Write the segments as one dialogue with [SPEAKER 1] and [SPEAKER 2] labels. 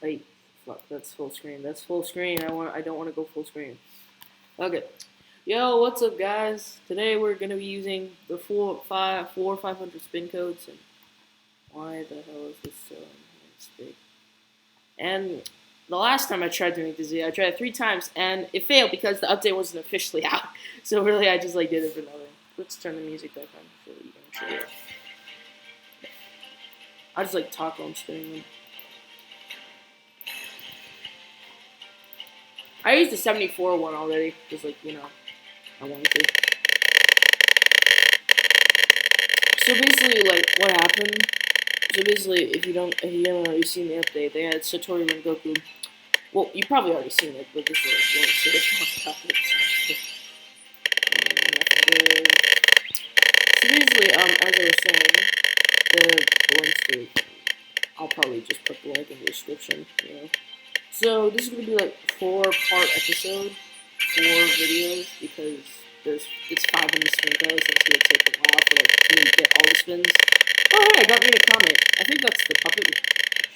[SPEAKER 1] Wait, fuck, that's full screen. That's full screen. I don't want to go full screen. Okay. Yo, what's up, guys? Today we're gonna be using the 500 spin codes, and why the hell is this so big? And the last time I tried to make this video, I tried it 3 times, and it failed because the update wasn't officially out. So really, I just did it for nothing. Let's turn the music back on so you can show it. I just talk while I'm spinning them. I used the 74 one already, just I wanted to. So basically, what happened? So basically, if you haven't already seen the update, they had Satori Rengoku. Well, you probably already seen it, but this is one to talk about it. So basically, as I was saying, the links to, I'll probably just put the link in the description, So this is gonna be 4-part episode, 4 videos, because it's 500 spin codes, so it's gonna take a while for me to get all the spins. Oh hey, I got Read a Comment. I think that's the Puppet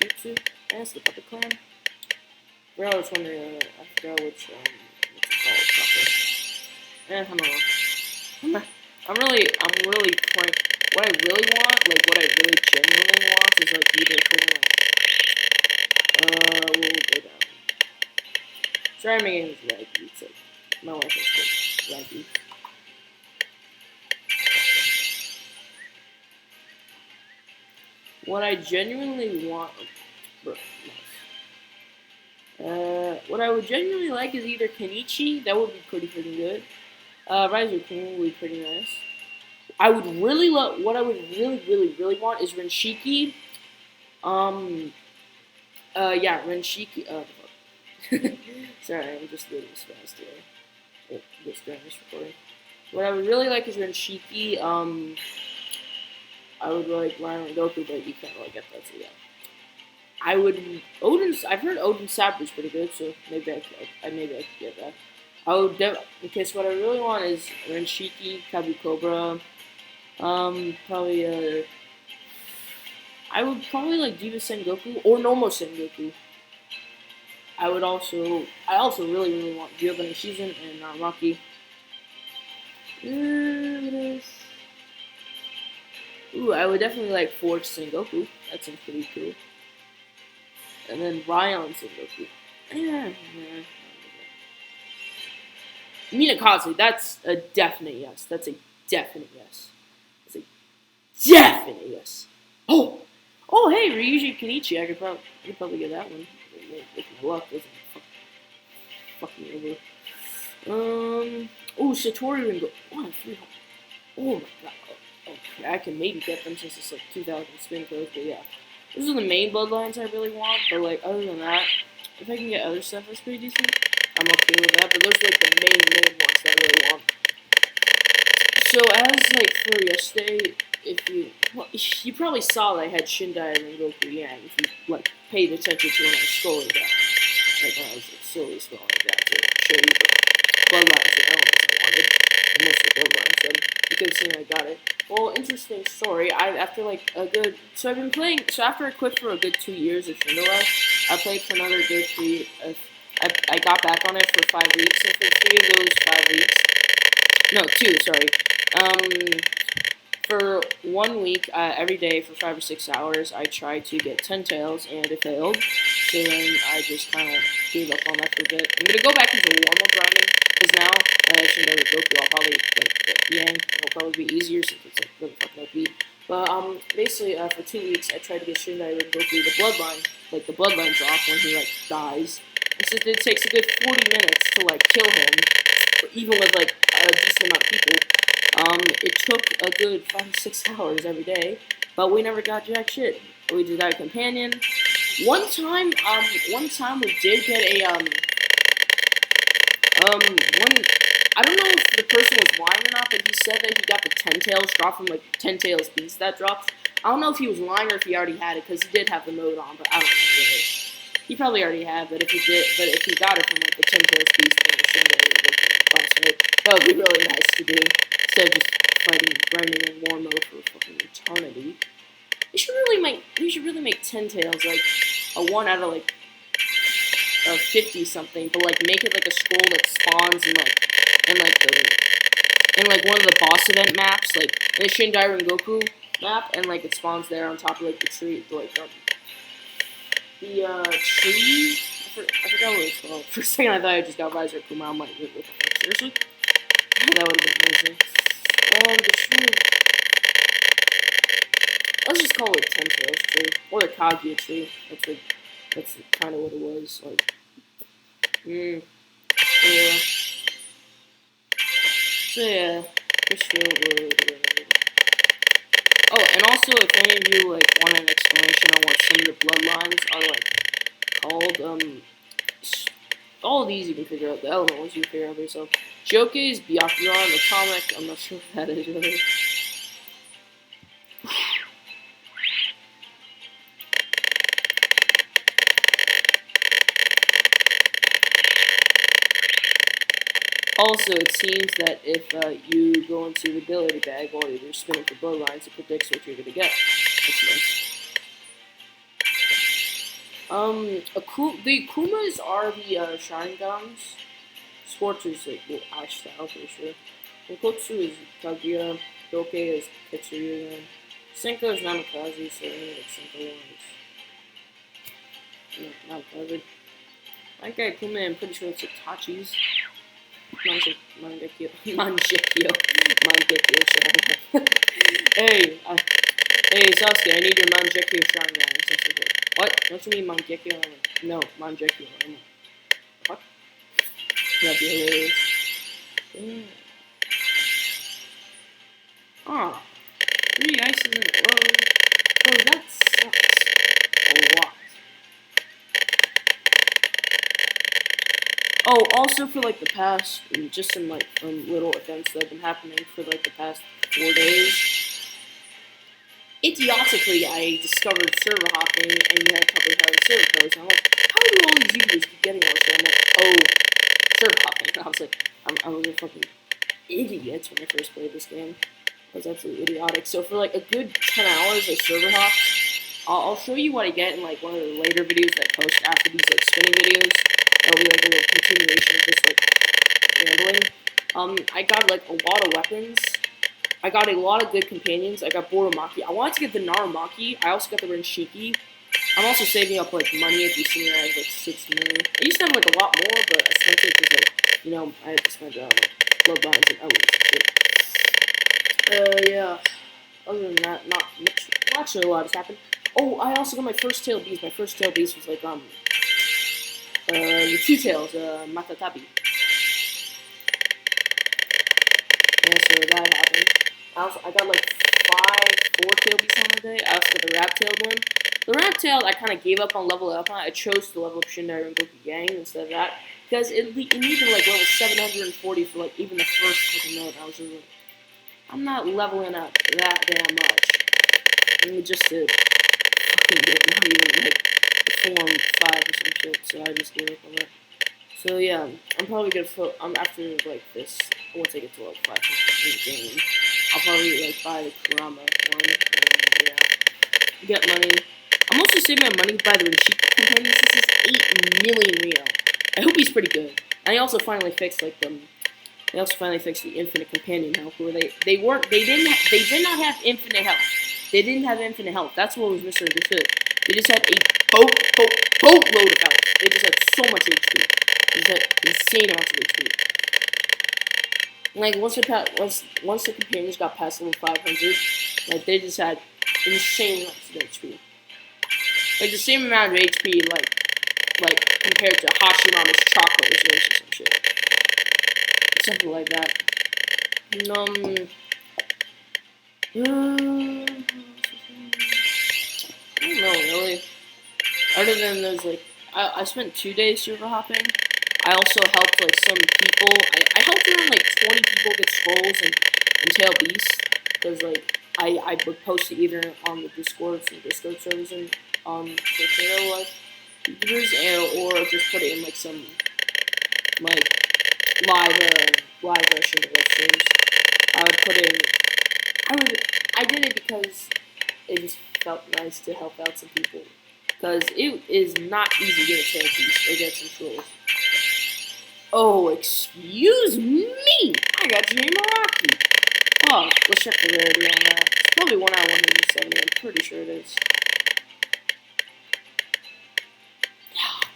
[SPEAKER 1] Jutsu. Yeah, it's the Puppet Clan. I was wondering, I forgot what's it called. I don't know. I'm really quite. What I really want, what I really genuinely want, is either freaking we'll go down. Sorry, I'm making this laggy. It's my wife is called laggy. What I genuinely want, what I would genuinely like is either Kenichi, that would be pretty freaking good. Raizu-kun would be pretty nice. I would really love, what I would really want is Renshiki. Yeah, Renshiki, sorry, I'm just moving fast today. Just during this recording. What I would really like is Renshiki. I would like Lion Goku, but you can't really get that, so yeah. I've heard Odin Sabre is pretty good, so maybe I could get that. Okay, so what I really want is Renshiki, Kabu Cobra, probably, I would probably like Diva Sengoku or Nomo Sengoku. I also really want Giovanni Shizun and Naramaki. Ooh, I would definitely like Forge Sengoku. That seems pretty cool. And then Ryan Sengoku. Minakazu, that's a definite yes. That's a definite yes. That's a definite yes. Oh, hey, Ryuji Kenichi. I could probably get that one if my luck doesn't fuck me over. Satori Ringo. Oh, 300. Oh my god. Okay, I can maybe get them since it's 2,000 spin codes, but yeah. Those are the main bloodlines I really want, but other than that, if I can get other stuff that's pretty decent, I'm okay with that, but those are the main ones that I really want. So as for yesterday, you probably saw that I had Shindai and Rengoku Yang, if you paid attention to when I was scrolling down. When I was slowly scrolling down to show you the bloodlines and elements I wanted, and most of the bloodlines, and you could have seen I got it. Well, interesting story. So I've been playing. So after I quit for a good 2 years of Shindoless, I played for another good 3. I got back on it for 5 weeks, and for 3 of those 5 weeks, no, 2. Sorry. For 1 week, every day for 5 or 6 hours, I tried to get 10 tails, and it failed. So then I just kind of gave up on that for a bit. I'm gonna go back into warm-up grinding, because now I actually never Goku. I'll probably Yang. It'll probably be easier since it's really fucking OP. But basically, for 2 weeks, I tried to get Shindai and Goku the bloodline, the bloodline drop when he dies. And since it takes a good 40 minutes to kill him, even with a decent amount of people, it took a good 5 or 6 hours every day. But we never got jack shit. We just got a companion. One time we did get a I don't know if the person was lying or not, but he said that he got the 10 tails drop from 10 tails beast that drops. I don't know if he was lying or if he already had it, because he did have the mode on, but I don't know really. He probably already had, but if he got it from the 10 tails beast and the Shindai boss fight, that would be really nice to do instead of just grinding in war mode for fucking eternity. They should really make 10 tails a 1 out of 50 something, but like make it like a scroll that spawns in like one of the boss event maps, like in the Shin Goku map, and like it spawns there on top of like the tree, tree. I forgot what it's called. For a second, I thought I just got Visor Kuma. I'm like, what the fuck? Seriously? That would have been amazing. The tree. Let's just call it Tentro's tree or the Kaguya tree. That's kind of what it was. Like, yeah. So yeah, oh, and also, if any of you like want an explanation on what some of the bloodlines are like called, all of these you can figure out. The element ones you can figure out for yourself. Joke is Byakugan in the comic. I'm not sure what that is really. Also, it seems that if you go into the ability bag while you're spinning for bloodlines, it predicts what you're gonna get. That's nice. The Akumas are the Sharingans. Scorch is like Ash style, pretty sure. Nikotsu is Kaguya. Doke is Tetsuya. Senko is Namikaze, so I mean like Senko is. No, not covered. That guy Akuma, I'm pretty sure it's Itachi's. Mangekyo. Hey, hey Sasuke, I need your Mangekyo Sharingan. And Sasuke's like, what? Don't you mean Mangekyo? I'm like, no, Mangekyo. I'm like, what? That'd be hilarious. Yeah. Ah, 3 ices in a row. Oh, that sucks. A lot. Oh, also for like the past, just some like little events that have been happening for like the past 4 days. Idiotically, I discovered server hopping, and you had a couple of server codes. And I'm like, how do all these YouTubers keep getting all this shit? I'm like, oh, server hopping. And I was like, I was a fucking idiot when I first played this game. I was absolutely idiotic. So for like a good 10 hours, I server hopped. I'll show you what I get in like one of the later videos that I post after these like spinning videos. That'll be like a little continuation of this like rambling. I got like a lot of weapons. I got a lot of good companions. I got Boromaki. I wanted to get the Narumaki. I also got the Renshiki. I'm also saving up like money. If you see me, I have like 6 million. I used to have like a lot more, but I spent it because like I had to spend it on like bloodlines and elements. Yeah. Other than that, not actually a lot has happened. Oh, I also got my first tail beast. My first tail beast was like the 2 tails, Matatabi. Yeah, so that happened. I got like 4 tail beasts on the day. I also got the rat-tailed one. The rat-tailed, I kind of gave up on level up on. I chose to level up Shindari and Goku Gang instead of that. Because it needed like level 740 for like even the first fucking node. I was just like, I'm not leveling up that damn much. I mean, just to fucking get not even like Form 5 or some shit. So I just gave up on that. So yeah, I'm probably gonna after like this, once I get to like 5 in the game, I'll probably like buy the Kurama one and yeah, get money. I'm also saving my money to buy the Renshiki companion. This is 8 million real. I hope he's pretty good. And I also finally fixed like they also finally fixed the infinite companion health where they did not have infinite health. They didn't have infinite health. That's what was misunderstood. They just had a boatload of health. They just had so much HP. They just had insane amounts of HP. Like once the companions got past level 500, like they just had insane amounts of HP. Like the same amount of HP, like compared to Hashirama's chocolate reserves or some shit. Something like that. I don't know, really. Other than those, like, I spent 2 days server hopping. I also helped, like, some people. I helped around, like, 20 people get scrolls and tail beasts. Because, like, I would post it either on the Discord servers and on the like, YouTubers, or just put it in, like, some, like, live Shingo streams. I would put in. I did it because it just felt nice to help out some people. Because it is not easy to get a tail piece or get some trolls. Oh, excuse me! I got Jay Meraki. Oh, let's check the rarity on that. It's probably 1 out of 170, I'm pretty sure it is.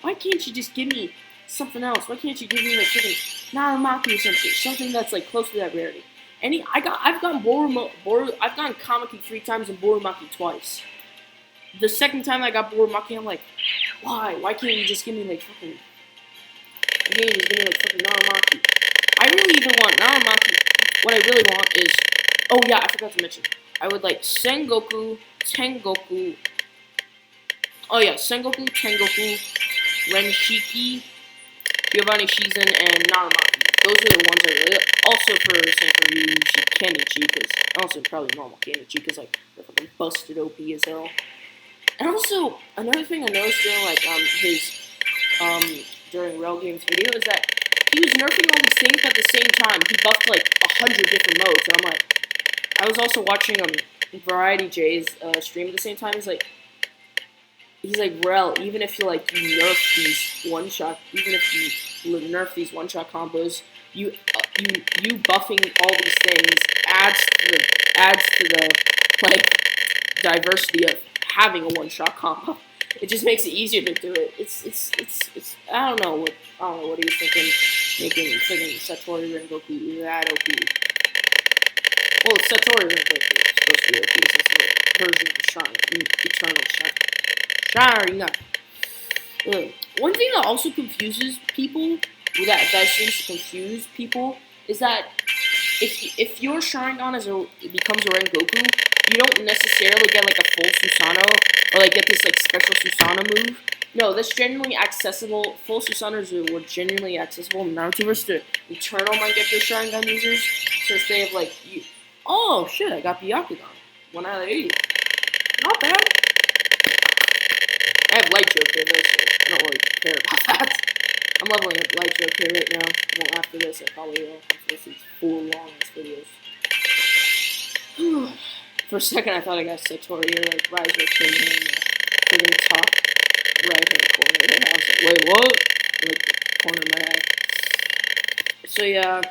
[SPEAKER 1] Why can't you just give me something else? Why can't you give me like freaking Naramaki or something? Something that's like close to that rarity. I've gone Kamaki 3 times and Borumaki twice. The second time I got Borumaki, I'm like, why? Why can't you just give me like fucking? Why can't you just give me like fucking Naramaki? I really even want Naramaki. What I really want is, oh yeah, I forgot to mention. I would like Sengoku, Tengoku. Oh yeah, Sengoku, Tengoku, Renshiki, Giovanni Shizen, and Naramaki. Those are the ones I really. Also for Ryuji Kenichi, because also probably normal Kenichi, because like they're fucking busted OP as hell. And also another thing I noticed during like his during Rail Games video is that he was nerfing all these things, but at the same time he buffed like 100 different modes. And I'm like, I was also watching Variety J's stream at the same time. He's like, Rel, even if you like you nerf these one shot, even if you nerf these one shot combos, you buffing all these things adds to the like diversity of having a one shot combo. It just makes it easier to do it. It's I don't know what he was thinking, making friggin' Satori Rengoku that OP. Well, Satori Rengoku is supposed to be OP since it's a version of the Shrine, Eternal Shrine. One thing that also confuses people, that seems to confuse people, is that if your Sharingan becomes a Rengoku, you don't necessarily get like a full Susanoo or like get this like special Susanoo move. No, that's genuinely accessible. Full Susanos were genuinely accessible in Narutoverse to Eternal Mangekyo Sharingan users. So if they have like oh shit, I got Byakugan. 1 out of 80. Not bad. I have Light Joke here though, so I don't really care about that. I'm leveling up Light Joke here right now. Well, after this, I probably will. After this is 4 long-ass videos. For a second, I thought I got Satori or like Riser King in the friggin' top right-hand corner there. I was like, wait, what? Like, the corner of my head. So yeah,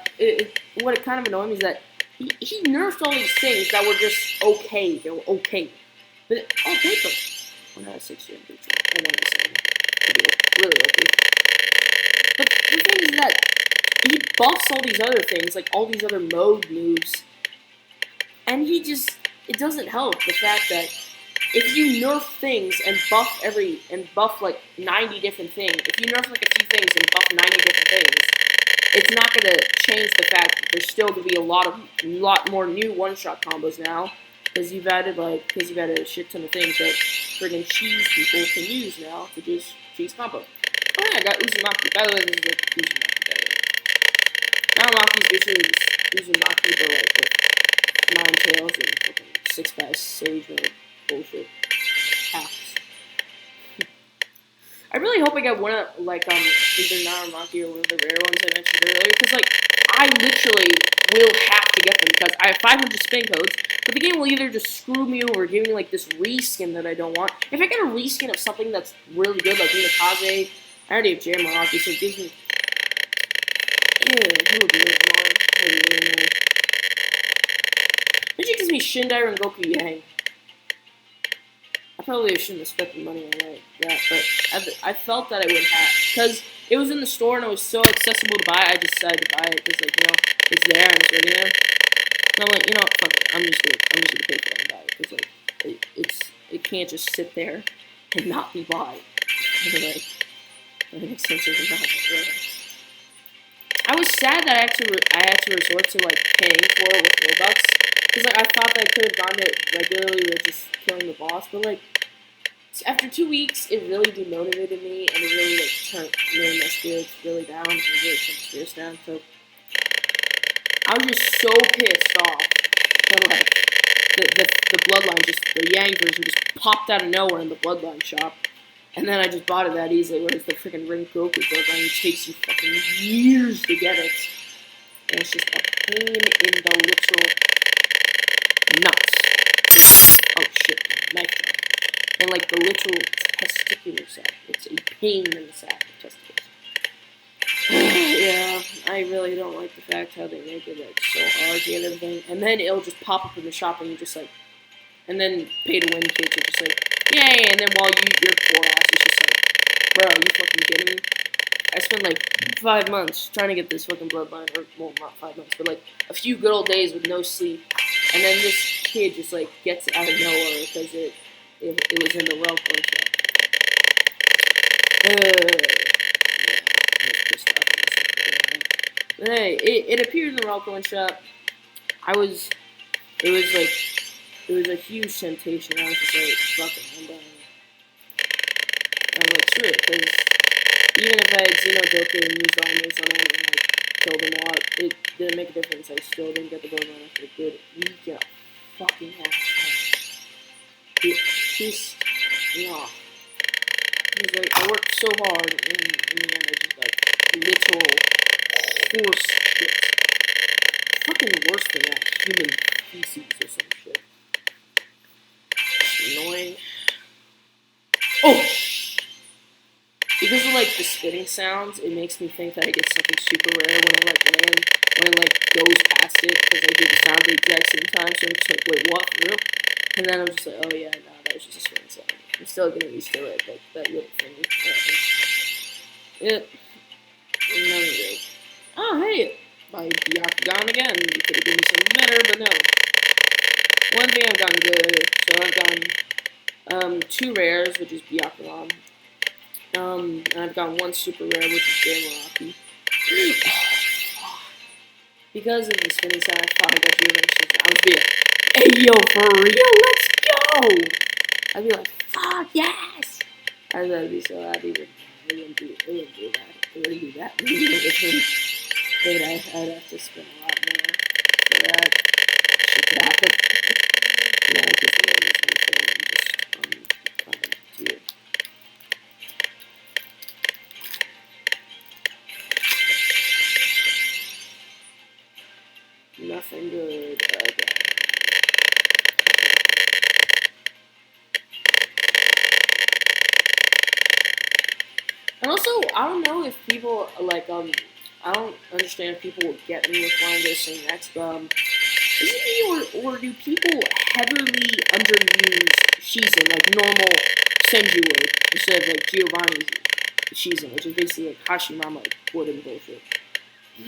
[SPEAKER 1] what it kind of annoyed me is that he nerfed all these things that were just okay. They were okay. But, okay, but 1 out of 60, I'm pretty sure. Or 1 out of 70. Really okay. But the thing is that he buffs all these other things, like all these other mode moves, and it doesn't help the fact that if you nerf things and buff like 90 different things, if you nerf like a few things and buff 90 different things, it's not going to change the fact that there's still going to be a lot more new one-shot combos now, because you've added a shit ton of things that friggin' cheese people can use now to just cheese combo. Oh yeah, I got Uzumaki. By the way, this is like Uzumaki, by the way. Naramaki's basically just Uzumaki, but like with 9 tails and fucking 6-pass sage or bullshit hacks. I really hope I get one of like either Naramaki or one of the rare ones I mentioned earlier, because like I literally will have to get them because I have 500 spin codes, but the game will either just screw me over, giving me like this reskin that I don't want. If I get a reskin of something that's really good, like Minakaze, I already have Jay Meraki, so it gives me. It would be really annoying. It gives me Shindai Rengoku Yang. I probably shouldn't have spent the money on that, but I felt that I would have, because it was in the store and it was so accessible to buy. I just decided to buy it because, like, you know, it's there and it's ready there. And I'm like, you know, fuck it. I'm just gonna pay for it and buy it because, like, it can't just sit there and not be bought. Like, that makes sense or not. I was sad that I had to resort to like paying for it with Robux, because like I thought that I could have gotten it regularly with just killing the boss, but like after 2 weeks, it really demotivated me, and it really like made my spirits really down, and really turned my spirits down. So I was just so pissed off that like the Bloodline, just the Yang version, just popped out of nowhere in the Bloodline shop. And then I just bought it that easily, whereas the freaking Rengoku Bloodline takes you fucking years to get it. And it's just a pain in the literal nuts. Oh shit, knife drop. and like the literal testicular sac. It's a pain in the sac of testicles. Yeah, I really don't like the fact how they make it like so hard to get everything, and then it'll just pop up in the shop and you just like, and then pay to win kids are just like, yay, and then while your poor ass is just like, bro, are you fucking kidding me? I spent like 5 months trying to get this fucking bloodline, or well, not 5 months, but like a few good old days with no sleep, and then this kid just like gets it out of nowhere because it was in the Relco shop. But hey, it appeared in the Relco shop. It was a huge temptation. I was just like, fuck it, I'm done. I was like, screw it, because even if I had Xenodoku and used all moves on him and like killed him a lot, it didn't make a difference. I still didn't get the bloodline after a good week and a fucking half time. It pissed me off. It was like, I worked so hard, and in the end, I just got literal horse shit. Fucking worse than that, human feces or some shit. It's annoying. Oh! Because of like the spitting sounds, it makes me think that I get something super rare when I like land, when it like goes past it, because I do the sound at the exact same time, so I'm just like, wait, what, for real? And then I'm just like, oh yeah, no, that was just a spitting sound. I'm still getting used to it, but that little thingy. It. None of it. Oh, hey, my Byakugan again. You could have given me something better, but no. One thing I've gotten good, so I've gotten 2 rares, which is Byakugan. And I've got 1 super rare, which is Gameraki. Because of the spinning sound, I thought I got Giovanni. I would be like, hey yo, for real, let's go! I'd be like, fuck, yes! I'd be so happy, but it wouldn't do that. It wouldn't do that. I'd have to spend a lot more for that shit to happen. Yeah, because the way this one just kind of do it. Nothing good again. And also, I don't know if people like I don't understand if people will get me with why I'm going to say next. But is it me or do people heavily underuse Shizen like normal Senju would instead of like Giovanni's Shizen, which is basically like Hashimama like, wood and bullshit.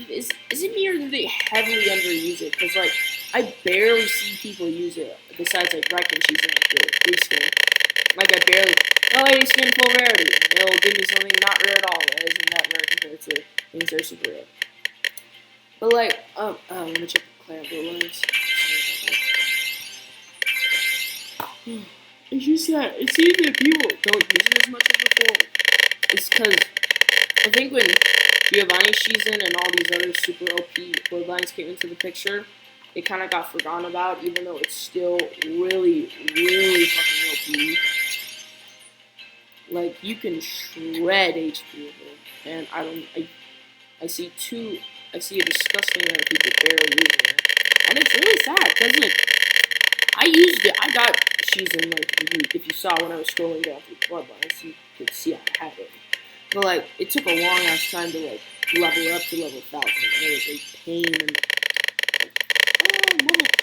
[SPEAKER 1] Is it me or do they heavily underuse it? Because like I barely see people use it besides like Reiken Shizen like the reskin. Like I barely. Oh, hey, skin full rarity. It'll give me something not rare at all. That isn't that rare compared to things that are super rare. But like, let me check the Claire Blue It's just that it seems that people don't use it as much as before. It's because I think when Giovanni Shizen and all these other super OP bloodlines came into the picture, it kind of got forgotten about, even though it's still really, really fucking OP. Like, you can shred HP with it, and I see a disgusting amount of people barely using it, and it's really sad, because, like, I used it, I got Shizen, like, if you saw when I was scrolling down through Bloodlines, you could see I had it, but, like, it took a long-ass time to, like, level up to level 1000, and it was a pain, and,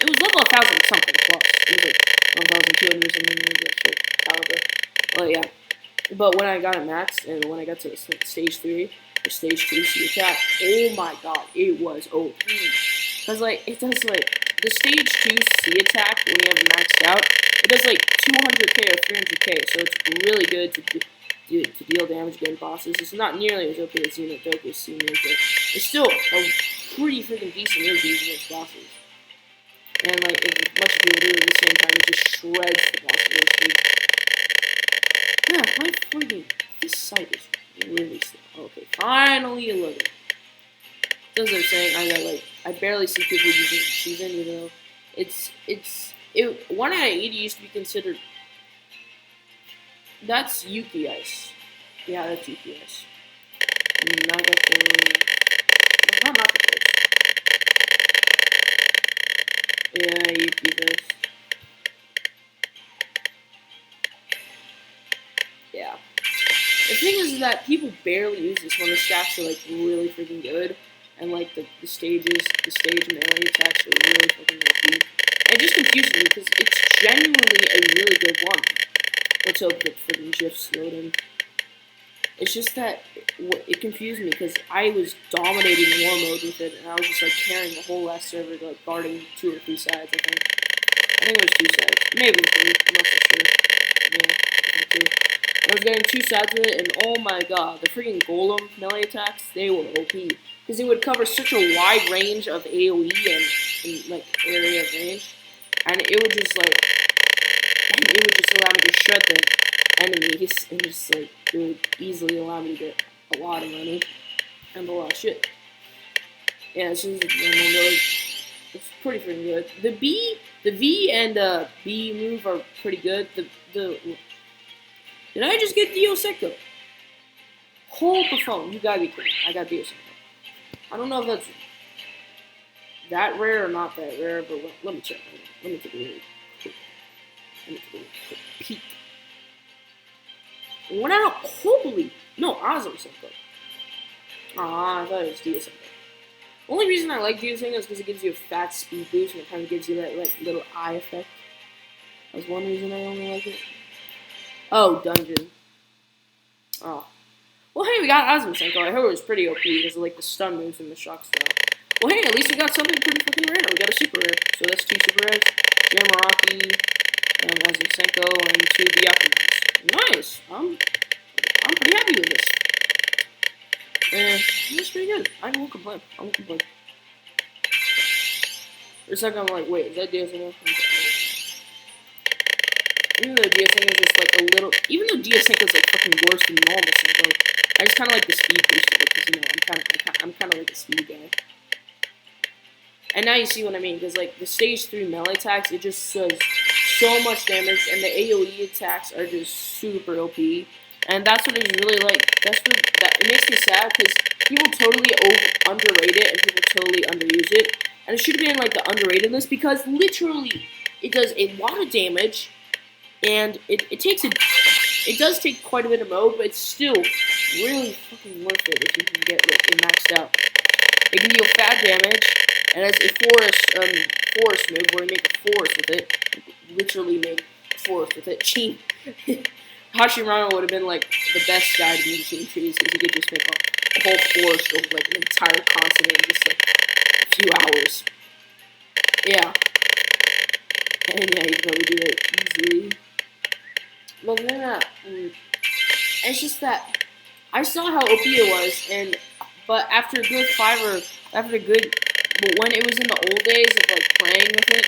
[SPEAKER 1] it was level 1000 something plus, it was, like, 1200 or something, it was, like, shit, caliber, well, yeah. But when I got it maxed, and when I got to stage 3, or stage 2 C attack, oh my god, it was OP. Because, like, it does, like, the stage 2 C attack, when you have it maxed out, it does, like, 200k or 300k, so it's really good to deal damage against bosses. It's not nearly as OP as Xenodoku C move, but it's still a pretty freaking decent move to use against bosses. And, like, if a bunch of people do it at the same time, it just shreds the bosses. Yeah, my freaking, this site is really slow. Okay, finally loaded. That's what I'm saying, I barely see people using Shizen, even though it 1 out of 80 used to be considered, that's Yuki Ice. Yeah, that's Yuki Ice. Nagato, not Nagato. Yeah, Yuki Ice. thing is that people barely use this when the stats are like really freaking good, and like the stage melee attacks are really fucking OP. And it just confuses me because it's genuinely a really good one. Let's hope that freaking GIFs loading. It's just that it confused me because I was dominating war mode with it, and I was just like carrying the whole last server, like guarding 2 or 3 sides. I think it was 2 sides, maybe 3. I'm not so sure. Yeah, I think 2. I was getting 2 sides with it, and oh my god, the freaking golem melee attacks, they were OP because they would cover such a wide range of AOE and like area of range, and it would just allow me to shred the enemies and just like it would easily allow me to get a lot of money and a lot of shit. Yeah, this is it's pretty freaking good. The V and B move are pretty good. Did I just get Dio Senko? Hold the phone. You gotta be kidding. I got Dio Senko. I don't know if that's that rare or not that rare, but let me check. Let me take a really quick peek. Wow, holy, no, Azum Senko. I thought it was Dio Senko. Only reason I like Dio Senko is because it gives you a fat speed boost and it kind of gives you that like little eye effect. That's one reason I only like it. Oh, dungeon. Oh. Well, hey, we got Azum Senko. I heard it was pretty OP because of like the stun moves and the shock style. Well, hey, at least we got something pretty fucking rare. We got a super rare. So that's 2 super rares. Jamaraki, Azum Senko, and 2 Byaku. Nice. I'm pretty happy with this. And that's pretty good. I won't complain. For a second, I'm like, wait, is that Dio Senko? Even though Dio Senko is just like a little, even though Dio Senko is like fucking worse than normal Senko, I just kind of like the speed boost of it because you know I'm kind of like a speed guy. And now you see what I mean, because like the stage 3 melee attacks, it just does so much damage, and the AOE attacks are just super OP. And that's what it's really like. It makes me sad because people totally underrate it and people totally underuse it. And it should be in like the underrated list because literally it does a lot of damage, and it does take quite a bit of mode, but it's still really fucking worth it if you can get like it maxed out. It can deal fat damage, and it's a forest move where you make a forest with it. Literally make a forest with it. Cheap. Hashirama would have been like the best guy to be between trees because he could just make a whole forest of like an entire continent in just like a few hours. Yeah. And yeah, you could probably do that easily. But then it's just that I saw how OP it was, but after a good when it was in the old days of like playing with it,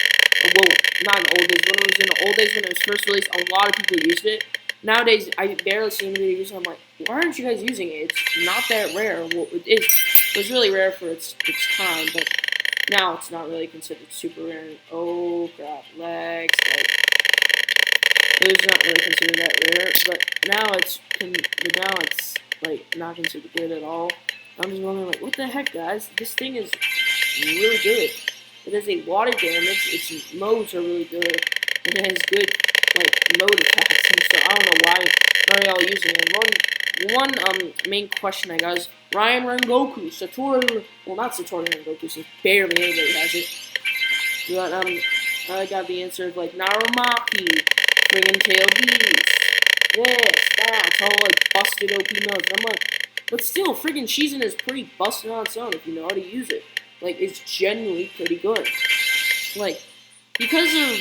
[SPEAKER 1] not in the old days, when it was in the old days when it was first released, a lot of people used it. Nowadays, I barely see anybody use it. I'm like, why aren't you guys using it? It's not that rare. Well, it was really rare for its time, but now it's not really considered super rare. Oh crap, legs, like it was not really considered that rare, but now it's like not considered good at all. I'm just wondering, like, what the heck, guys? This thing is really good. It does a lot of damage. Its modes are really good, and it has good like mode attacks. And so I don't know why none of y'all using it. One main question I got is Ryan Rengoku, Satori. Well, not Satori Rengoku, since barely anybody has it. But I got the answer of like Narumaki, Friggin' Tail Beast, this, that. It's all like busted OP modes. And I'm like, but still, friggin' Shizen is pretty busted on its own if you know how to use it. Like, it's genuinely pretty good. Like, because of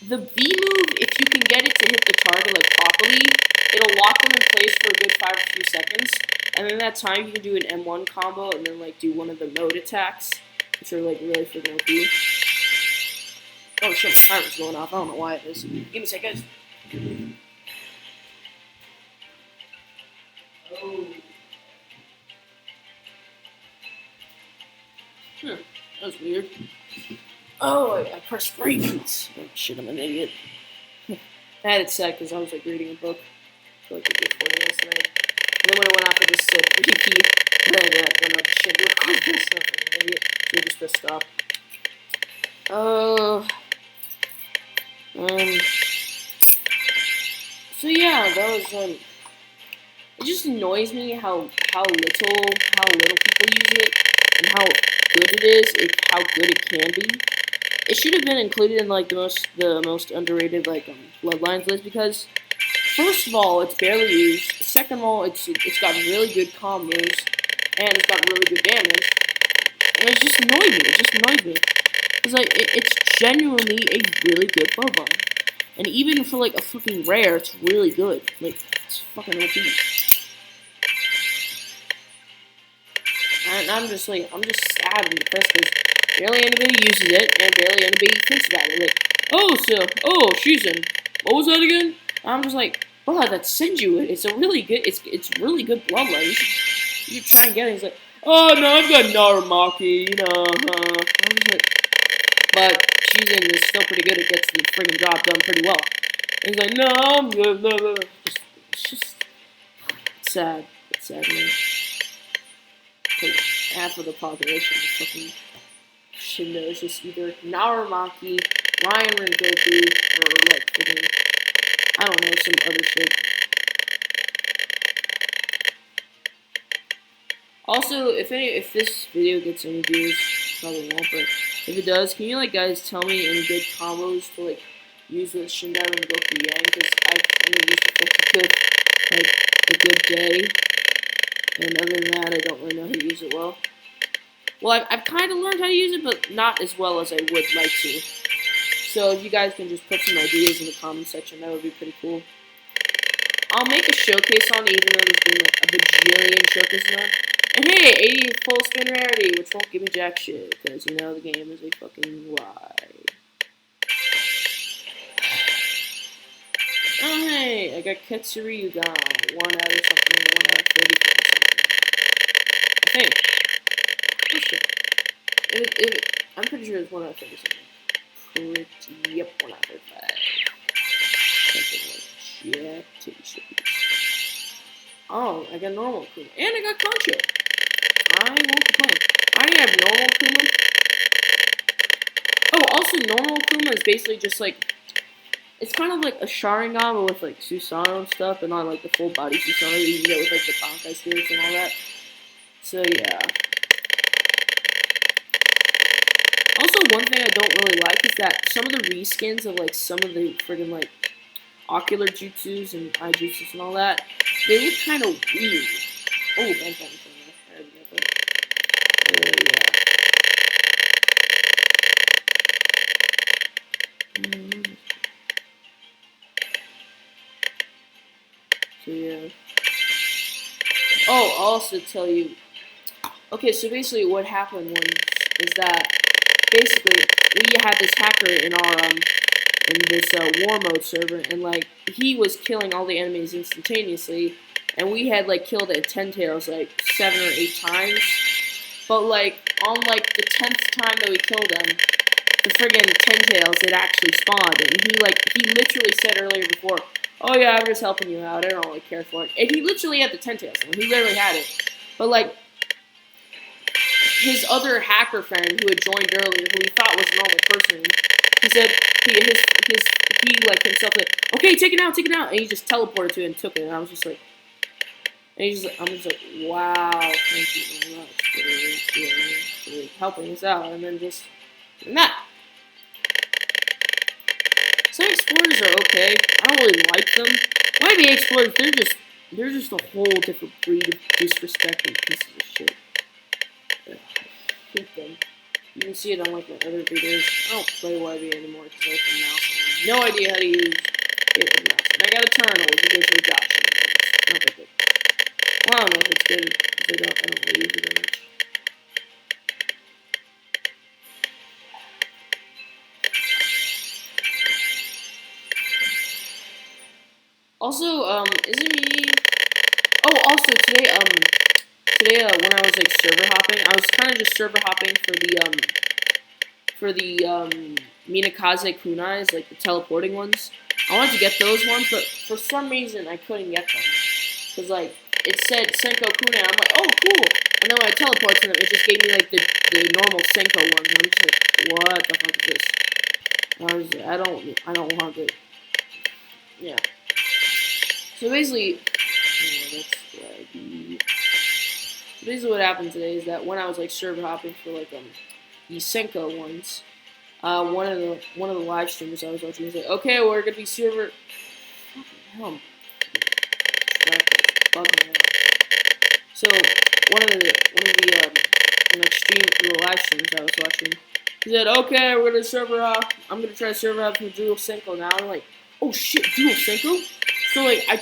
[SPEAKER 1] the V move, if you can get it to hit the target, like, properly, it'll lock them in place for a good 5 or few seconds. And then that time, you can do an M1 combo and then, like, do one of the mode attacks, which are, like, really friggin' OP. Oh, shit, my timer's going off. I don't know why it is. Give me a sec, guys. Oh. That was weird. Oh, I pressed repeats. Oh, shit, I'm an idiot. I had it set because I was like reading a book. I feel like I did 40 last night. And then when it went off, I just said repeat. And then I went up to shit. Record this stuff. I'm an idiot. So I just pressed stop. So yeah, that it just annoys me how little people use it and how good it is, how good it can be. It should have been included in like the most underrated like Bloodlines list because first of all it's barely used. Second of all, it's got really good combos and it's got really good damage. And it just annoys me. It just annoys me because like it's genuinely a really good Bloodline. And even for like a fucking rare, it's really good. Like it's fucking OP. And I'm just sad and depressed because barely anybody uses it, and barely anybody thinks about it. Like, oh, Shizen, what was that again? And I'm just like, bro, that Senju, it's a really good, it's really good Bloodline. You should try and get it. He's like, oh no, I've got Naramaki, I'm just like, but Shizen is still pretty good. It gets the friggin' job done pretty well. And he's like, no, I'm good. Blah, blah. It's just sad. It's sad, man. Half of the population is fucking Shindo. It's just either Naramaki, Ryan Rengoku, or like fucking, I don't know, some other shit. Also, if this video gets any views, probably won't, but if it does, can you like guys tell me any good combos to like use with Shindai and Goku Yang? Because I've only used it for a good day. And other than that, I don't really know how to use it well. Well, I've kind of learned how to use it, but not as well as I would like to. So if you guys can just put some ideas in the comment section, that would be pretty cool. I'll make a showcase on it, even though there's been a bajillion showcases on. And hey, 80 full spin rarity, which won't give me jack shit, because you know the game is a fucking lie. Oh hey, I got Ketsuryugan, 1 out of something, 1 out of 30 something. I think. Oh shit. I'm pretty sure it's 1 out of 30 something. Yep, 1 out of 35. Something like jack titty. Oh, I got normal Kuma. And I got Concho. I won't complain. I already have normal Kuma. Oh, also normal Kuma is basically just like, it's kind of like a Sharingan, but with like Susanoo and stuff, and not like the full body Susanoo that you can get with like the Bankai spirits and all that. So yeah. Also, one thing I don't really like is that some of the reskins of like some of the friggin' like ocular jutsus and eye jutsus and all that, they look kind of weird. Oh, bang. I already got that. So yeah. Oh, I'll also tell you. Okay, so basically what happened once is that basically we had this hacker in our in this war mode server, and like he was killing all the enemies instantaneously, and we had like killed at 10 tails like 7 or 8 times. But like on like the 10th time that we killed him, the friggin' 10 tails it actually spawned, and he literally said earlier before, oh yeah, I'm just helping you out, I don't really care for it. And he literally had the 10 tails, and he literally had it. But like his other hacker friend who had joined earlier, who he thought was a normal person, he said he like himself like, okay, take it out, and he just teleported to it and took it, and I was just like, I'm just like, wow, thank you very much for helping us out, and then just doing that. Some explorers are okay. I don't really like them. YBA explorers, they're just a whole different breed of disrespecting pieces of shit. I hate them. You can see it on like my other videos. I don't play YBA anymore because I have a mouse. I have no idea how to use it with mouse. And I got a Eternal, which is basically Josh. It's not that good. Well, I don't know if it's good because I don't really use it that much. Also, is it me? Oh, also today when I was like server hopping, I was kind of just server hopping for the Minakaze kunais, like the teleporting ones. I wanted to get those ones, but for some reason I couldn't get them because like it said Senko kunai. I'm like, oh cool, and then when I teleport to them, it just gave me like the normal Senko ones. And I'm just like, what the fuck is this? And I don't want it. Yeah. So basically, that's basically what happened today is that when I was like server hopping for like the Senko ones, one of the live streamers I was watching was like, okay, we're gonna be server. Fucking hell, bugging out. So one of the live streams I was watching, he said, okay, we're gonna server hop. I'm gonna try server hop from Dual Senko now. I'm like, oh shit, Dual Senko? So like I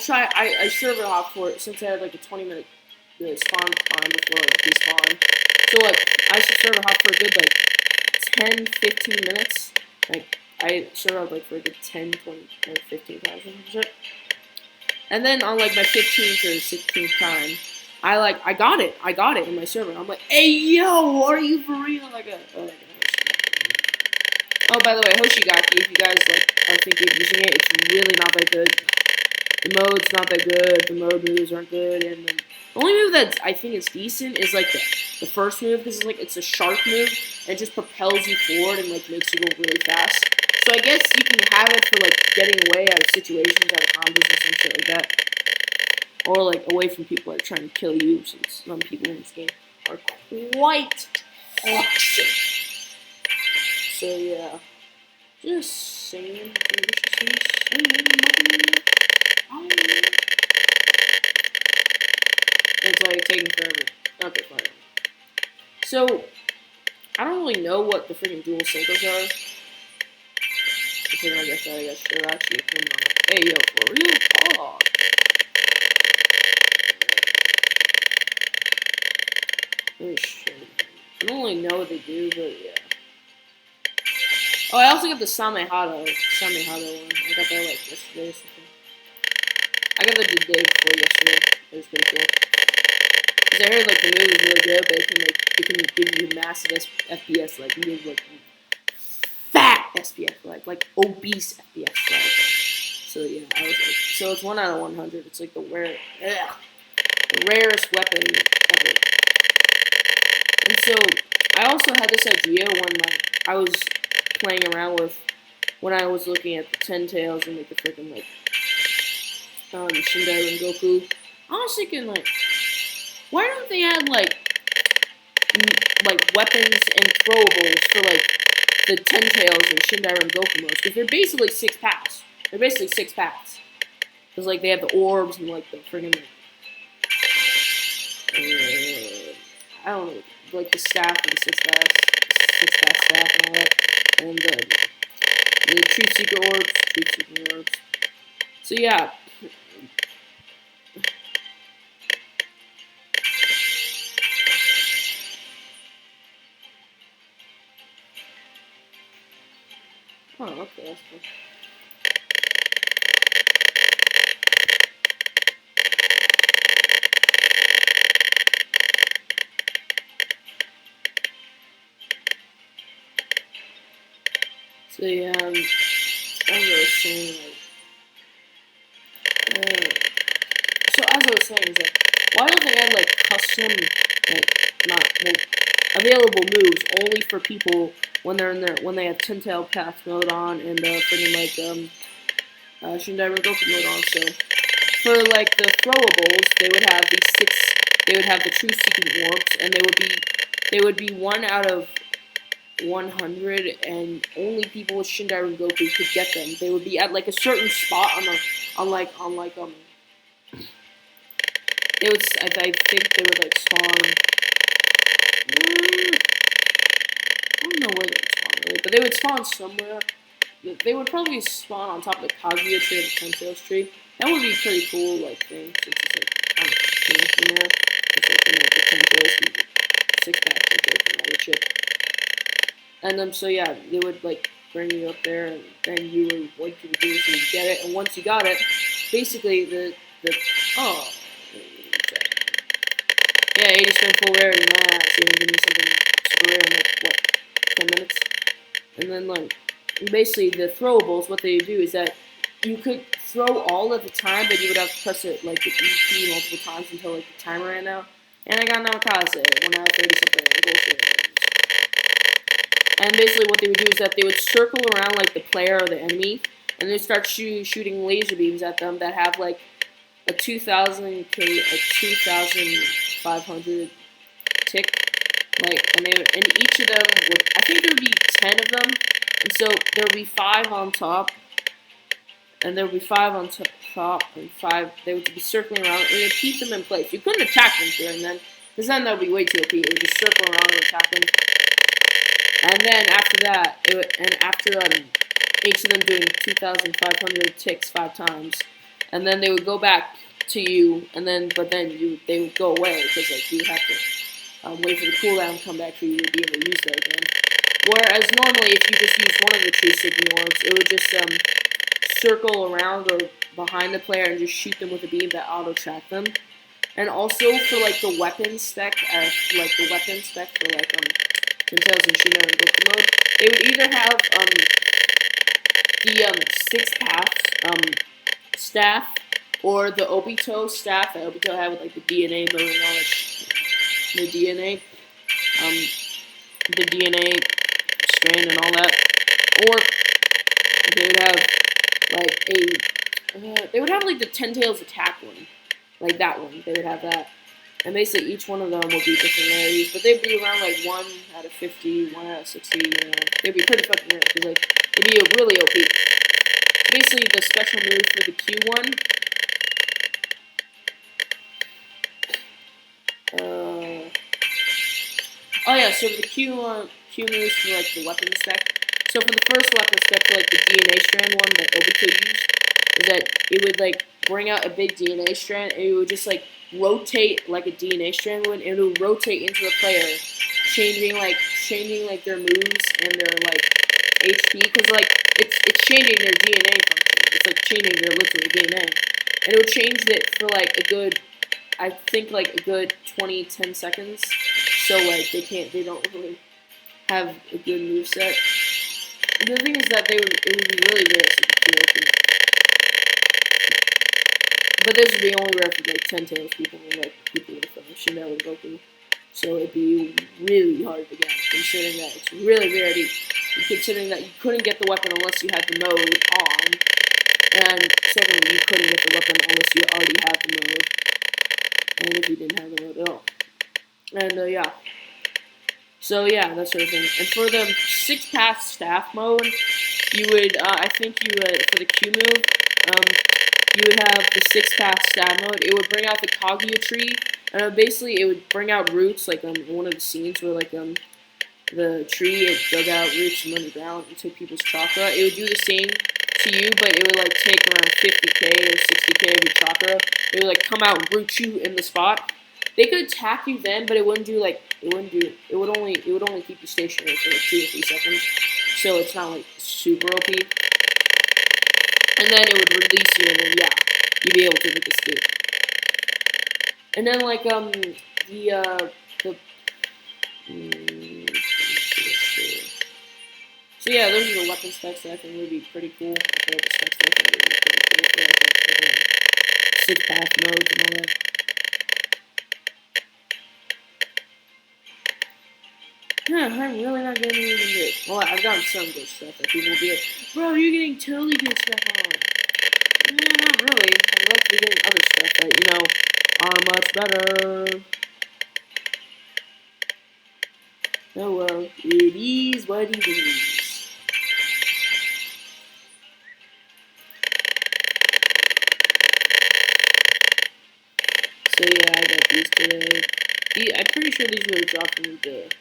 [SPEAKER 1] server hop for it since I had like a 20-minute spawn time before like despawn. So like I should server hop for a good like 10, 15 minutes. Like I server hop like for a good 10, 20, 15 times or shit. And then on like my 15th or 16th time, I got it in my server. I'm like, hey yo, are you for real? Oh, by the way, Hoshigaki, if you guys like are thinking of using it, it's really not that good. The mode's not that good. The mode moves aren't good, and the only move that I think is decent is like the first move because it's a shark move and it just propels you forward and like makes you go really fast. So I guess you can have it for like getting away out of situations, out of combos and some shit like that, or like away from people that are trying to kill you. Since some people in this game are quite toxic. So yeah, just saying. It's like taking forever. Okay, fine. So, I don't really know what the freaking dual Senkos are. I guess they're actually from, hey yo, for real talk. Oh shit. I don't really know what they do, but yeah. Oh, I also got the Samehado one. I got that like yesterday or something. I got that the day before yesterday. It was pretty cool. Cause I heard like the move is really good, but it can give you massive FPS, like move like fat FPS, like obese FPS. Like. So yeah, I was like, so it's 1 out of 100. It's like the rarest weapon ever. And so I also had this idea when I was playing around with when I was looking at the 10 tails and like the freaking like Shindai and Goku. I was thinking like, why don't they add like weapons and throwables for like the 10 tails and Shindai and Goku modes? Because they're basically 6 paths. Because like they have the orbs and like the friggin' I don't know, like the staff and the 6 path staff and all that, and the Truth Seeker orbs. So yeah. Oh, okay, that's cool. So yeah, as I was saying, is that why don't they add like custom, available moves only for people when they're in when they have 10 tail path mode on and freaking like Shindai Goku mode on. So for like the throwables, they would have they would have the Truth Seeking orbs, and they would be 1 out of 100, and only people with Shindai Goku could get them. They would be at like a certain spot they would, I think they would like spawn. I don't know where they would spawn really, but they would spawn somewhere. They would probably spawn on top of the Kaguya tree or the Ten Tails tree. That would be a pretty cool like thing, since it's like on a thing from there. It's like the Ten Tails and the 6 pack and all the shit. And so yeah, they would like bring you up there, and then you would what you would do is you would get it, and once you got it, basically the yeah, 80 spin full rarity, nice. So you give me something super rare in like 10 minutes, and then like basically the throwables, what they do is that you could throw all at the time, but you would have to press it like the E key multiple times until like the timer ran out. And I got Namikaze, 1 out of 30 something, bullshit. And basically what they would do is that they would circle around like the player or the enemy, and they'd start shooting laser beams at them that have like a 2,500 tick, and each of them would, I think there would be 10 of them, and so there would be 5 on top, and there would be 5 on top, and 5, they would be circling around, and it would keep them in place. You couldn't attack them during then, because then that would be way too OP. It would just circle around and attack them. And then after that, after each of them doing 2,500 ticks 5 times, and then they would go back to you, but then they would go away, because like you would have to wait for the cooldown to come back for you to be able to use that again. Whereas normally, if you just use one of the tree signal orbs, it would just circle around or behind the player and just shoot them with a beam that auto track them. And also for like the weapon spec, for like Tales and Shino and Goku mode, they would either have the 6 paths staff or the Obito staff that Obito had with like the DNA mode and all that. The DNA strand and all that, or they would have like the 10 Tails attack one, like that one. They would have that, and basically each one of them would be different rarities, but they'd be around like 1 out of 50, 1 out of 60. They'd be pretty fucking rare because like they'd be really OP. Basically, the special move for the Q one. Oh yeah, so the Q moves for like the weapon spec. So for the first weapon spec for like the DNA strand one that Obito used, is that it would like bring out a big DNA strand and it would just like rotate like a DNA strand would, and it would rotate into the player, changing like their moves and their like HP, because like it's changing their DNA function. It's like changing their literal DNA, and it would change it for like a good, I think like a good 10 seconds. So like they don't really have a good moveset. And the thing is that it would be really rare for the Q. But this would be only rare for like 10 Tails people and like people with Shino and Goku. So it'd be really hard to get, considering that it's really rare considering that you couldn't get the weapon unless you had the mode on. And secondly, you couldn't get the weapon unless you already had the mode. And if you didn't have the mode at all. And yeah. So yeah, that sort of thing. And for the 6-path staff mode, you would, I think you would, for the Q move, you would have the 6-path staff mode. It would bring out the Kaguya tree, and basically it would bring out roots, like in one of the scenes where like the tree it dug out roots from underground and took people's chakra. It would do the same to you, but it would like take around 50k or 60k of your chakra. It would like come out and root you in the spot. They could attack you then, but it would only keep you stationary for like 2 or 3 seconds. So it's not like super OP. And then it would release you, and then yeah, you'd be able to make escape. And then like so yeah, those are the weapon specs that I think would be pretty cool. The specs that I think would be pretty cool for like 6-path modes and all that. I'm really not getting anything good. Well, I've gotten some good stuff that people will be like, bro, you're getting totally good stuff on. Not really. I'd like to be getting other stuff that, are much better. Oh well, it is what it is. So yeah, I got these today. I'm pretty sure these were dropped from the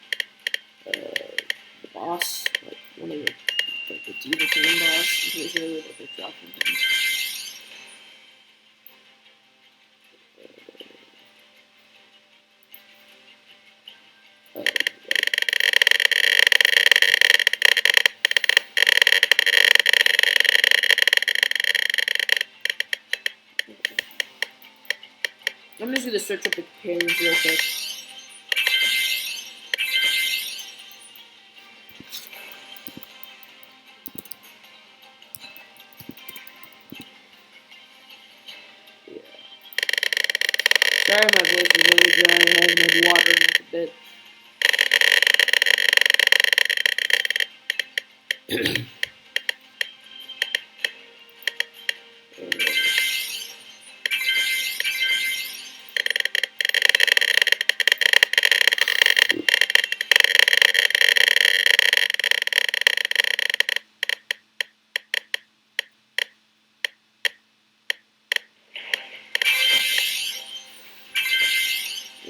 [SPEAKER 1] boss, like one of the Diva King boss. I'm pretty sure they were like dropped from him. I'm just gonna search up the companions real quick. Yeah. Sorry, my voice is really dry. I haven't had water in like a bit.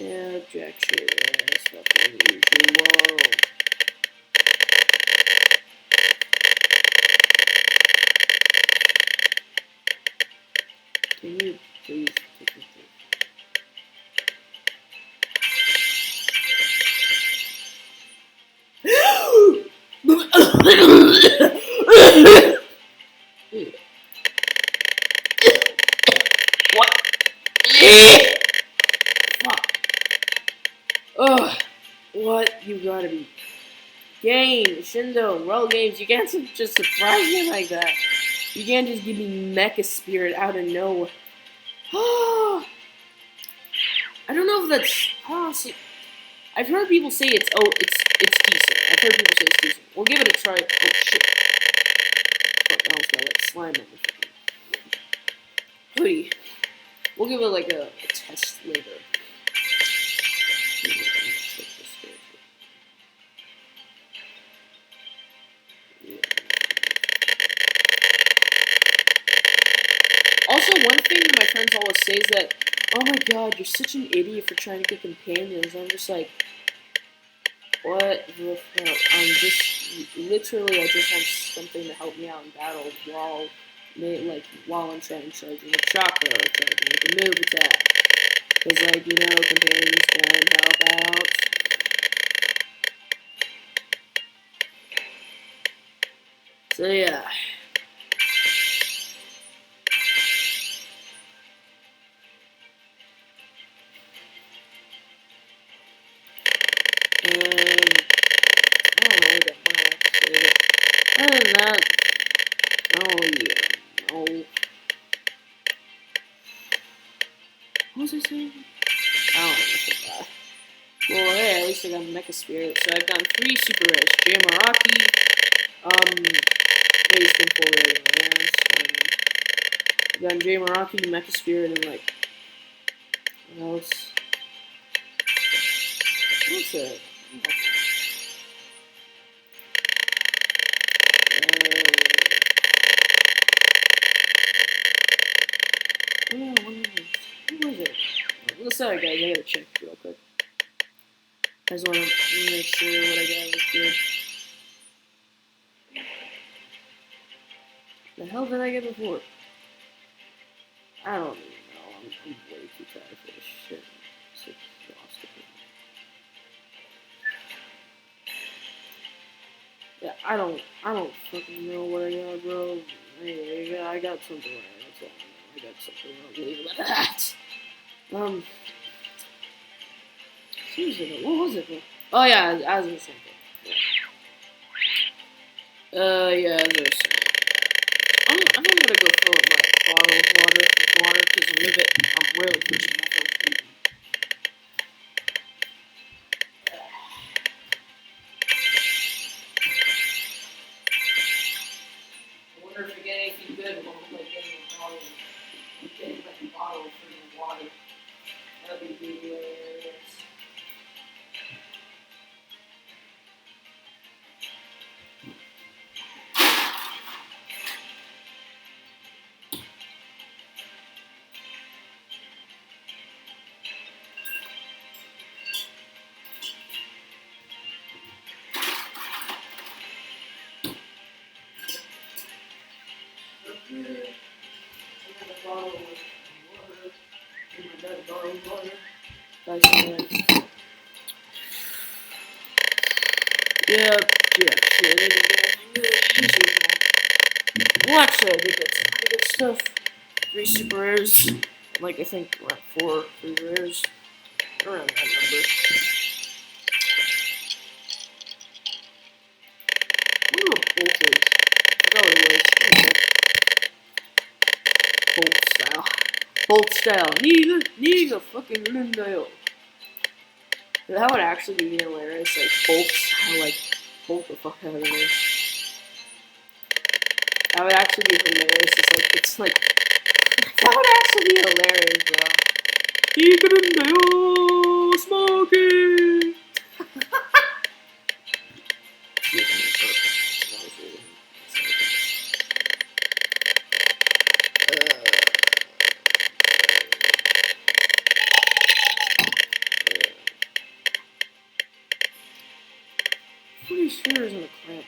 [SPEAKER 1] Yeah, jack shit ass fucking usual. Can you please take me through? What? Fuck. Ugh. What? You gotta be. Game, Shindo, Roll Games, you can't just surprise me like that. You can't just give me Mecha Spirit out of nowhere. I don't know if that's. See, I've heard people say it's decent. I've heard people say it's decent. We'll give it a try. Oh shit! Fuck, I almost got like slime on my fucking hoodie. We'll give it like a test later. Also, one thing that my friends always say is that, oh my god, you're such an idiot for trying to get companions. I'm just like, what the fuck? I'm just, literally, I just want something to help me out in battle while I'm trying to charge with chakra or charging with the move attack. Because, like, you know, companions can help out. So, yeah. I don't know what I say. Other than that, oh yeah, no. What was I saying? I don't know. Well, hey, at least I got Mecha Spirit. So I've gotten 3 super rares. J Maraki, he's been full rare lands. I've gotten J Maraki, Mecha Spirit, and like, what else? What's it? What was it? Sorry guys, I gotta check real quick. I just wanna make sure what I got is good. The hell did I get before? I don't even know. I'm way too tired for this shit. I'm so exhausted. Yeah, I don't fucking know what I got, bro. I got something right. That's all I know. I got something. I'll leave it at that. Seriously, what was it, bro? Oh yeah, I was gonna say that. Yeah, as I was saying. I think I'm gonna go fill up my bottle of water because I'm really pushing myself. I wonder if I get anything good while I'm like getting a bottle of freaking water. That'd be hilarious. Yeah, Watch that, we got some good stuff. 3 super rares. Like, I think around 4 free rares. Around that number. I wonder what Bolt is. I forgot what it was. Bolt style. Bolt style. Nigga, fucking Lindale. That would actually be hilarious. Like, Bolt style, like, Bolt the fuck out of there. That would actually be hilarious. It's like, that would actually be hilarious, bro. Nigga, smoking! Pretty sure isn't a crab.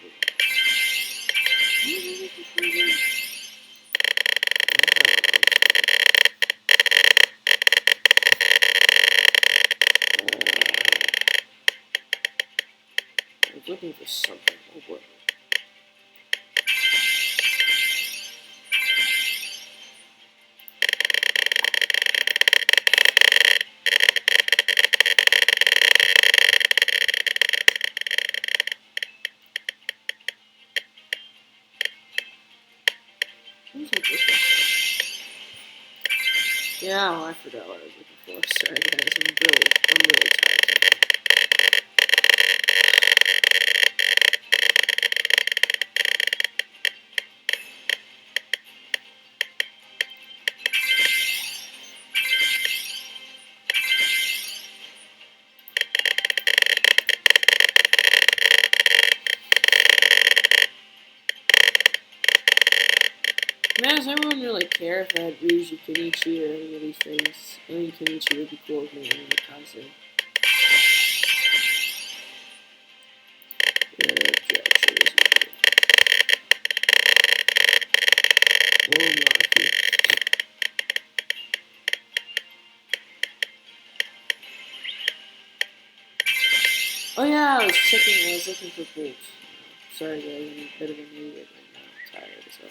[SPEAKER 1] I was looking for something. Oh boy. Yeah, well, I forgot what I was looking for. Sorry guys, I'm really tired. Man, does everyone really care if I had Ryuji Kenichi or any of these things? I think Kenichi would be cool with me in the console. Oh yeah, I was looking for bolts. Sorry guys, I'm a bit of an idiot right now. I'm tired as hell.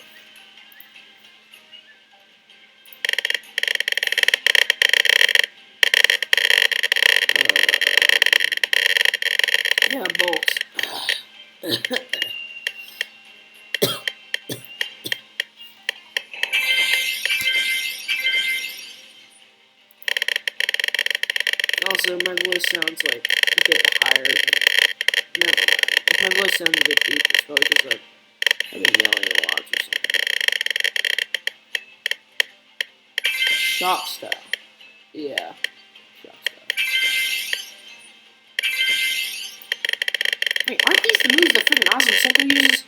[SPEAKER 1] Yeah, bolts. Also, my voice sounds like a bit higher than. Never mind. If my voice sounds a bit deep, it's probably because I've been yelling a lot or something. Shop style. Yeah. Shop style. Wait, aren't these the moves that freaking Awesome Senko uses?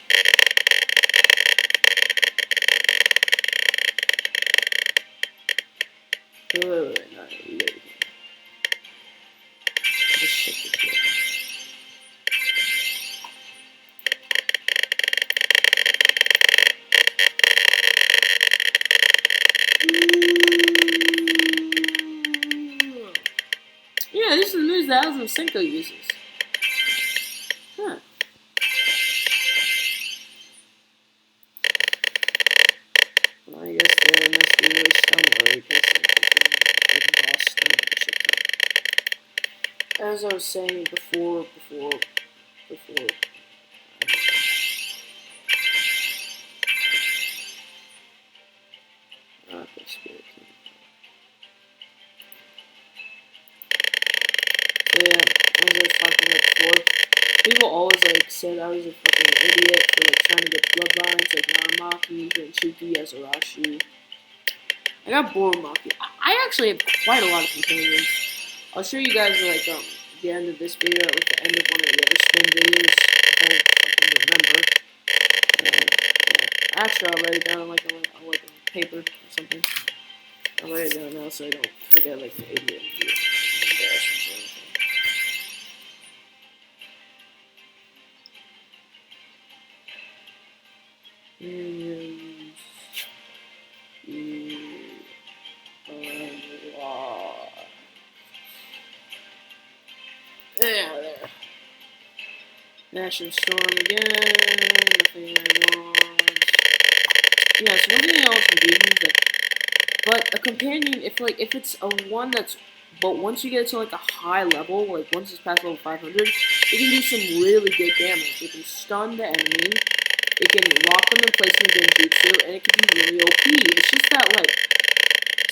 [SPEAKER 1] Wait, no, you gotta be. Let's check this here. Yeah, these are the moves that Awesome Senko uses. Huh. Well, I guess they must be really stumble because they boss stumble shit. As I was saying before. Okay, Spirit King. So yeah, as I was talking about before, people always said I was a fucking idiot for trying to get bloodlines like Naramaki, Renchuki, Azarashi. I got bored with Maki. I actually have quite a lot of companions. I'll show you guys the end of this video, at the end of one of the other spin videos, if I fucking remember. Actually, I'll write it down on a paper or something. I'll write it down now so I don't forget like an idiot. Yeah, there. Nashing Storm again. Nothing I want. Yeah, so one thing I also do is but a companion, if it's a one that's, but once you get to a high level, once it's past level 500, it can do some really good damage. It can stun the enemy, it can lock them in place in Genjutsu, and it can be really OP. It's just that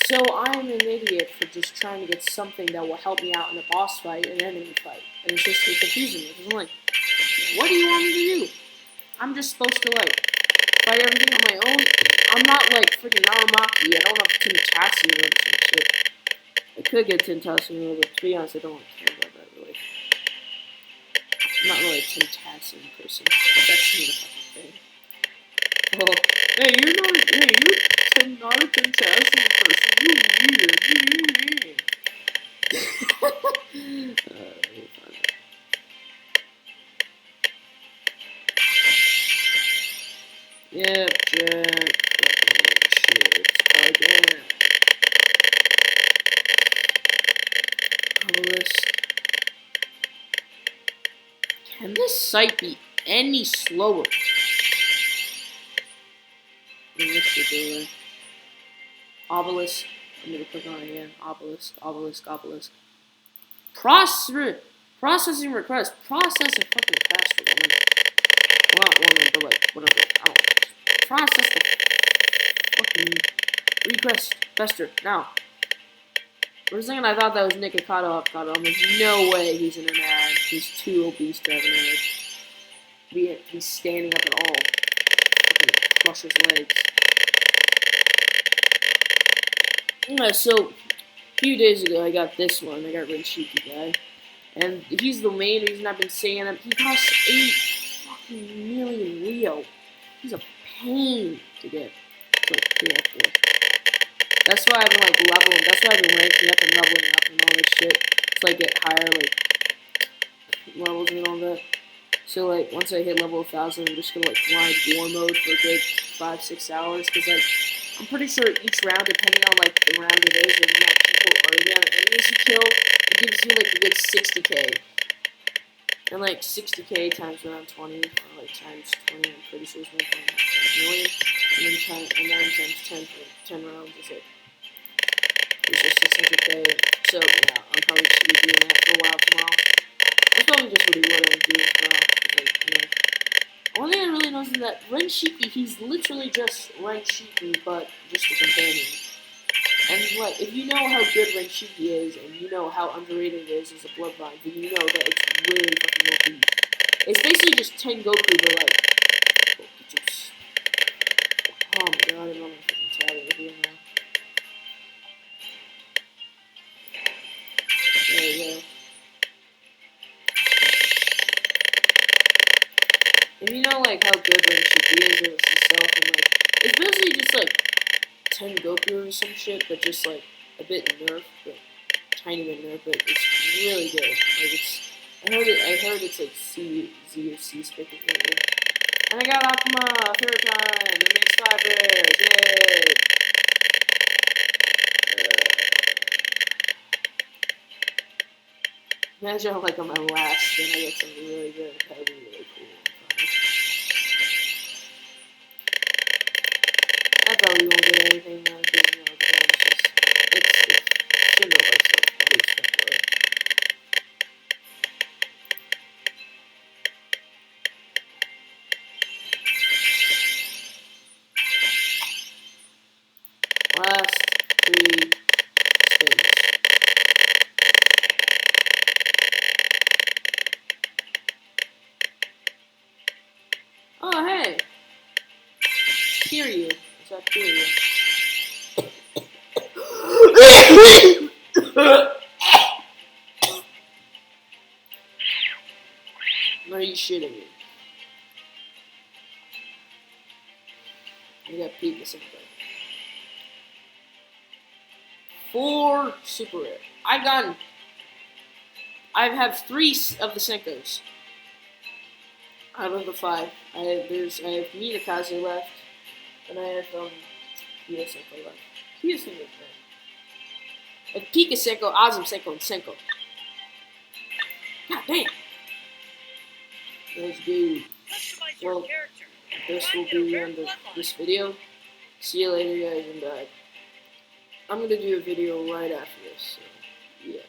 [SPEAKER 1] so I'm an idiot for just trying to get something that will help me out in a boss fight, an enemy fight, and it's just confusing me because I'm like, what do you want me to do? I'm just supposed to fight everything on my own. I'm not freaking Naramaki. I don't have Tintasi or some shit. I could get Tintasi, but to be honest, I don't really care about that really. I'm not really a Tintasi person. That's not a fucking thing. Oh, hey, you're not a Tintasi person. You're weird. Can this site be any slower? Obelisk. I'm gonna click on it again. Obelisk, obelisk, obelisk. Processing request. Process it fucking faster, woman. Well, not woman, but like, whatever. I don't know. Process the fucking request faster. Now. For a second, I thought that was Nick Ocado. There's no way he's in an ad. He's too obese to have an ad. He's standing up at all. Fucking crush his legs. So, a few days ago, I got this one. I got Renshiki guy. And he's the main reason I've been saying him. He costs 8 fucking million Rio. He's a pain to get. Like, 3 or 4. That's why I've been, like, leveling. That's why I've been ranking up and leveling up and all that shit. So I get higher, like, levels and all that. So, like, once I hit level 1000, I'm just gonna, like, grind war mode for a good 5-6 hours. Because, like, I'm pretty sure each round, depending on, like, the round it is, or the amount of people or the amount of enemies you kill, it gives you, like, a good 60k. And, like, 60k times around 20, or, like, times 20, I'm pretty sure it's 1.5 million. And then times 10 for 10 rounds is, like, it's just 600k. So, yeah, I'm probably just gonna be doing that for a while tomorrow. That's probably just what I'm doing for now. Like, you know. One thing I really noticed is that Renshiki, he's literally just Renshiki, but just a companion. And like, if you know how good Renshiki is, and you know how underrated it is as a Bloodline, then you know that it's really fucking OP. It's basically just Tengoku, but like, oh my god, I don't know if I can tell it here now. There we go. If you know like how good Renshiki is as itself, and like, it's basically just like Tengoku or some shit, but just like a bit nerfed, but tiny bit nerfed, but it's really good. Like I heard it's like Z or C spec or whatever. And I got Akuma, third time, the mixed fibers, yay! Imagine like on my last spin I get something really good. That would be really cool. I probably won't get anything because, you know, it's Cinderella, so I'll be expecting it. Last 3 spins. Oh, hey! Kiryu. What's up, Kiryu? Are you shitting me? I got Pika Senko. 4 super rare. I have 3 of the Senkos. Out of the 5. I have Minakaze left. And I have Pika Senko left. Pika Senko left. I have Pika Senko, Azum Senko, and Senko. God damn. Let's do. Well, this will be the end of this video. See you later, guys, and I'm gonna do a video right after this. So, yeah.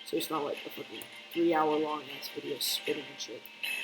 [SPEAKER 1] So it's not like a fucking 3-hour long ass video spitting and shit.